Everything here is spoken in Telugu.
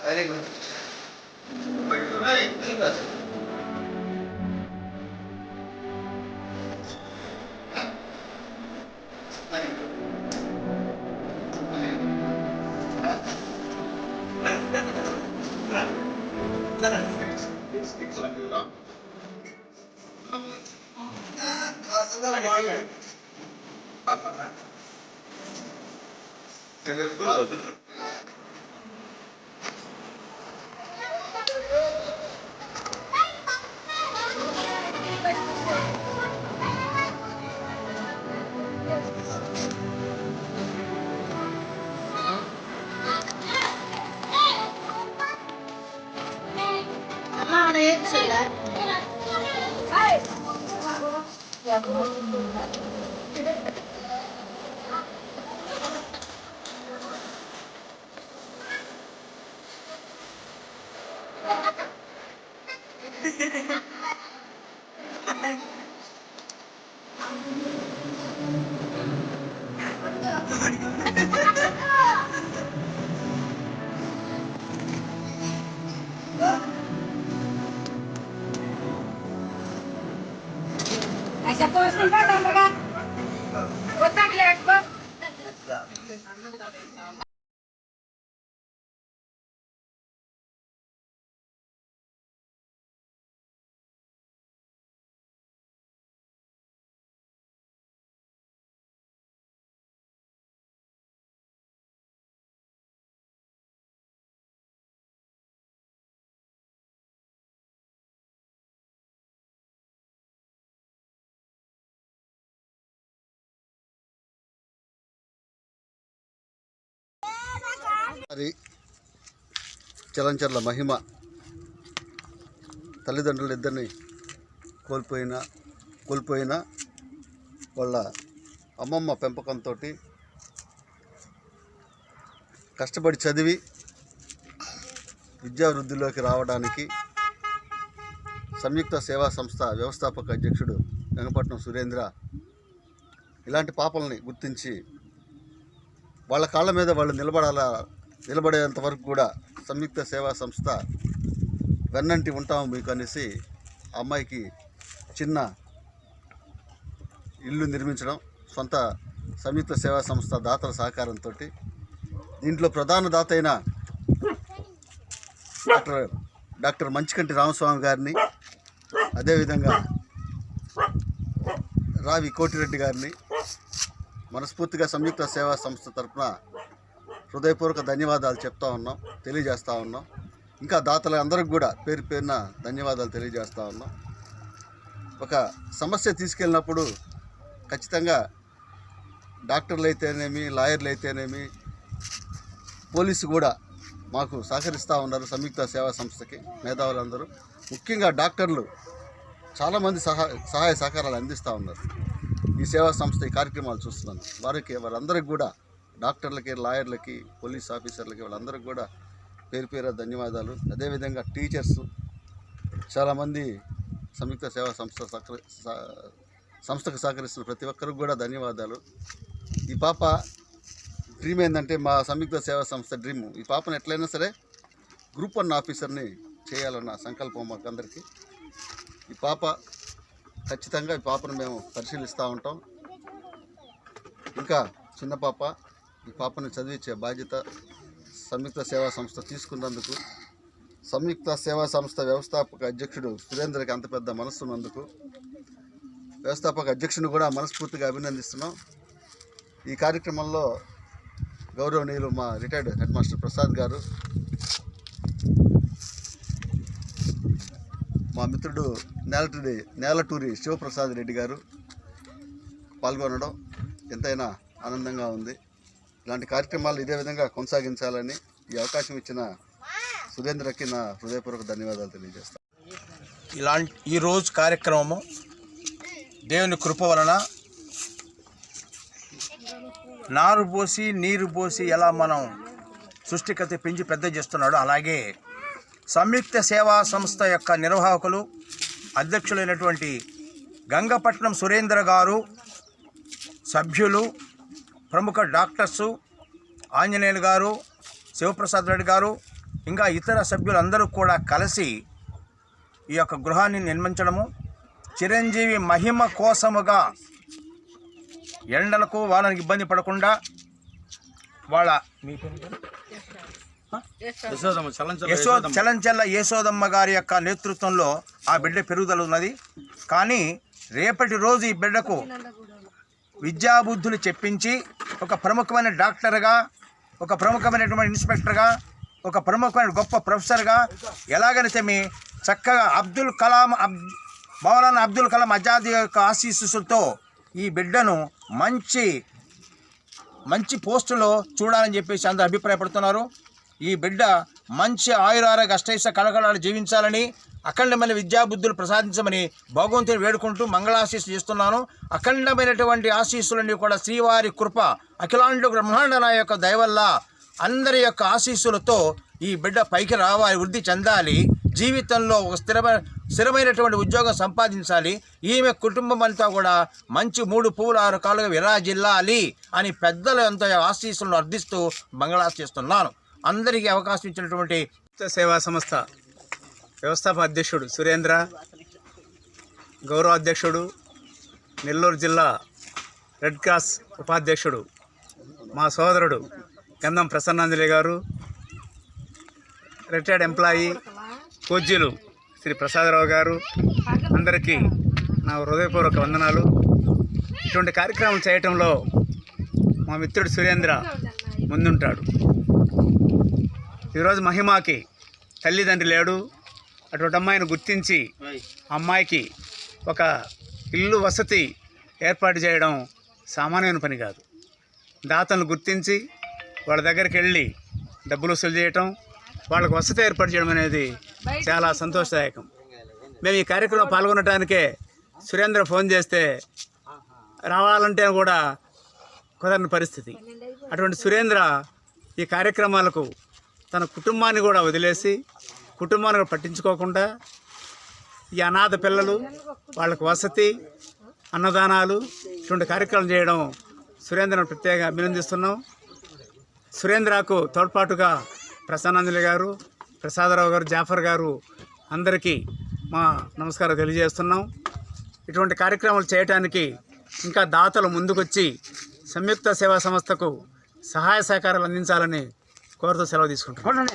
Very good. Aisyah posting kan mereka kotak lihat bang. Chalamcharla మహిమ తల్లిదండ్రులు ఇద్దరిని కోల్పోయిన వాళ్ళ అమ్మమ్మ పెంపకంతో కష్టపడి చదివి విద్యావృద్ధిలోకి రావడానికి సంయుక్త సేవా సంస్థ వ్యవస్థాపక అధ్యక్షుడు గంగపట్నం సురేంద్ర ఇలాంటి పాపల్ని గుర్తించి వాళ్ళ కాళ్ళ మీద వాళ్ళు నిలబడేంత వరకు కూడా సంయుక్త సేవా సంస్థ వెన్నంటి ఉంటాము మీకు అనేసి ఆ అమ్మాయికి చిన్న ఇల్లు నిర్మించడం సొంత సంయుక్త సేవా సంస్థ దాతల సహకారంతో దీంట్లో ప్రధాన దాత అయిన డాక్టర్ మంచికంటి రామస్వామి గారిని, అదేవిధంగా రావి కోటిరెడ్డి గారిని మనస్ఫూర్తిగా సంయుక్త సేవా సంస్థ తరఫున హృదయపూర్వక ధన్యవాదాలు తెలియజేస్తూ ఉన్నాం. ఇంకా దాతల అందరికి కూడా పేరు పేరున ధన్యవాదాలు తెలియజేస్తూ ఉన్నాం. ఒక సమస్య తీసుకెళ్ళినప్పుడు ఖచ్చితంగా డాక్టర్లు అయితేనేమి, లాయర్లు అయితేనేమి, పోలీసు కూడా మాకు సహకరిస్తూ ఉన్నారు. సంయుక్త సేవా సంస్థకి మేధావులందరూ, ముఖ్యంగా డాక్టర్లు చాలామంది సహాయ సహకారాలు అందిస్తూ ఉన్నారు. ఈ సేవా సంస్థ ఈ కార్యక్రమాలు చూస్తున్నాను. వారందరికీ కూడా, డాక్టర్లకి, లాయర్లకి, పోలీస్ ఆఫీసర్లకి, వాళ్ళందరికీ కూడా పేరు పేరు ధన్యవాదాలు. అదేవిధంగా టీచర్స్ చాలామంది సంయుక్త సేవా సంస్థకు సహకరిస్తున్న ప్రతి ఒక్కరికి కూడా ధన్యవాదాలు. ఈ పాప డ్రీమ్ ఏంటంటే, మా సంయుక్త సేవా సంస్థ డ్రీమ్, ఈ పాపను ఎట్లయినా సరే గ్రూప్ 1 ఆఫీసర్ని చేయాలన్న సంకల్పం మాకందరికీ. ఈ పాప ఖచ్చితంగా ఈ పాపను మేము పరిశీలిస్తూ ఉంటాం. ఇంకా చిన్న పాప, ఈ పాపను చదివించే బాధ్యత సంయుక్త సేవా సంస్థ తీసుకున్నందుకు, సంయుక్త సేవా సంస్థ వ్యవస్థాపక అధ్యక్షుడు సురేంద్రకి అంత పెద్ద మనస్సున్నందుకు వ్యవస్థాపక అధ్యక్షుని కూడా మనస్ఫూర్తిగా అభినందిస్తున్నాం. ఈ కార్యక్రమంలో గౌరవనీయులు మా రిటైర్డ్ హెడ్ మాస్టర్ ప్రసాద్ గారు, మా మిత్రుడు నేలటూరి శివప్రసాద్ రెడ్డి గారు పాల్గొనడం ఎంతైనా ఆనందంగా ఉంది. ఇలాంటి కార్యక్రమాలు ఇదే విధంగా కొనసాగించాలని ఈ అవకాశం ఇచ్చిన సురేంద్రకి నా హృదయపూర్వక ధన్యవాదాలు తెలియజేస్తాను. ఈరోజు కార్యక్రమము దేవుని కృప వలన నారు పోసి నీరు పోసి ఎలా మనం సృష్టికత పెంచి పెద్ద చేస్తున్నాడో, అలాగే సంయుక్త సేవా సంస్థ యొక్క నిర్వాహకులు, అధ్యక్షులైనటువంటి గంగపట్నం సురేంద్ర గారు, సభ్యులు, ప్రముఖ డాక్టర్సు ఆంజనేయులు గారు, శివప్రసాద్ రెడ్డి గారు, ఇంకా ఇతర సభ్యులందరూ కూడా కలిసి ఈ యొక్క గృహాన్ని నిర్మించడము, చిరంజీవి మహిమ కోసముగా ఎండలకు వాళ్ళకి ఇబ్బంది పడకుండా వాళ్ళ చలంచెల్ల యశోదమ్మ గారి యొక్క నేతృత్వంలో ఆ బిడ్డ పెరుగుదల ఉన్నది. కానీ రేపటి రోజు ఈ బిడ్డకు విద్యాబుద్ధులు చెప్పించి ఒక ప్రముఖమైన డాక్టర్గా, ఒక ప్రముఖమైనటువంటి ఇన్స్పెక్టర్గా, ఒక ప్రముఖమైన గొప్ప ప్రొఫెసర్గా ఎలాగైతే చక్కగా మౌలానా అబ్దుల్ కలాం ఆజాద్ యొక్క ఆశీస్సులతో ఈ బిడ్డను మంచి పోస్టులో చూడాలని చెప్పేసి అందరూ అభిప్రాయపడుతున్నారు. ఈ బిడ్డ మంచి ఆయురారోగ్య అష్టైష కళకళలు జీవించాలని, అఖండమైన విద్యాబుద్ధులు ప్రసాదించమని భగవంతుని వేడుకుంటూ మంగళాశీస్సు చేస్తున్నాను. అఖండమైనటువంటి ఆశీస్సులన్నీ కూడా శ్రీవారి కృప, అఖిలాండ బ్రహ్మాండ నా యొక్క దయవల్ల అందరి యొక్క ఆశీస్సులతో ఈ బిడ్డ పైకి రావాలి, వృద్ధి చెందాలి, జీవితంలో ఒక స్థిరమైనటువంటి ఉద్యోగం సంపాదించాలి, ఈమె కుటుంబం అంతా కూడా మంచి 3 పువ్వులు 6 కాలుగా విరాజిల్లాలి అని పెద్దల ఎంతో ఆశీస్సులను అర్థిస్తూ మంగళాశ చేస్తున్నాను. అందరికీ అవకాశం ఇచ్చినటువంటి సేవా సంస్థ వ్యవస్థాపక అధ్యక్షుడు సురేంద్ర, గౌరవ అధ్యక్షుడు నెల్లూరు జిల్లా రెడ్ క్రాస్ ఉపాధ్యక్షుడు మా సోదరుడు గంధం ప్రసన్నాంజలి గారు, రిటైర్డ్ ఎంప్లాయీ పూజ్యులు శ్రీ ప్రసాదరావు గారు, అందరికీ నా హృదయపూర్వక వందనాలు. ఇటువంటి కార్యక్రమం చేయటంలో మా మిత్రుడు సురేంద్ర ముందుంటాడు. ఈరోజు మహిమాకి తల్లిదండ్రి లేడు. అటువంటి అమ్మాయిని గుర్తించి అమ్మాయికి ఒక ఇల్లు వసతి ఏర్పాటు చేయడం సామాన్యమైన పని కాదు. దాతలను గుర్తించి వాళ్ళ దగ్గరికి వెళ్ళి డబ్బులు వసూలు చేయటం, వాళ్ళకు వసతి ఏర్పాటు చేయడం అనేది చాలా సంతోషదాయకం. మేము ఈ కార్యక్రమంలో పాల్గొనడానికే సురేంద్ర ఫోన్ చేస్తే రావాలంటే కూడా కుదరని పరిస్థితి. అటువంటి సురేంద్ర ఈ కార్యక్రమాలకు తన కుటుంబాన్ని కూడా వదిలేసి, కుటుంబాన్ని పట్టించుకోకుండా ఈ అనాథ పిల్లలు, వాళ్ళకు వసతి, అన్నదానాలు, ఇటువంటి కార్యక్రమం చేయడం సురేంద్రను ప్రత్యేకంగా అభినందిస్తున్నాం. సురేంద్రకు తోడ్పాటుగా ప్రసన్నాంజలి గారు, ప్రసాదరావు గారు, జాఫర్ గారు అందరికీ మా నమస్కారం తెలియజేస్తున్నాం. ఇటువంటి కార్యక్రమాలు చేయడానికి ఇంకా దాతలు ముందుకొచ్చి సంయుక్త సేవా సంస్థకు సహాయ సహకారాలు అందించాలని కోరుతూ సెలవు తీసుకుంటున్నాం.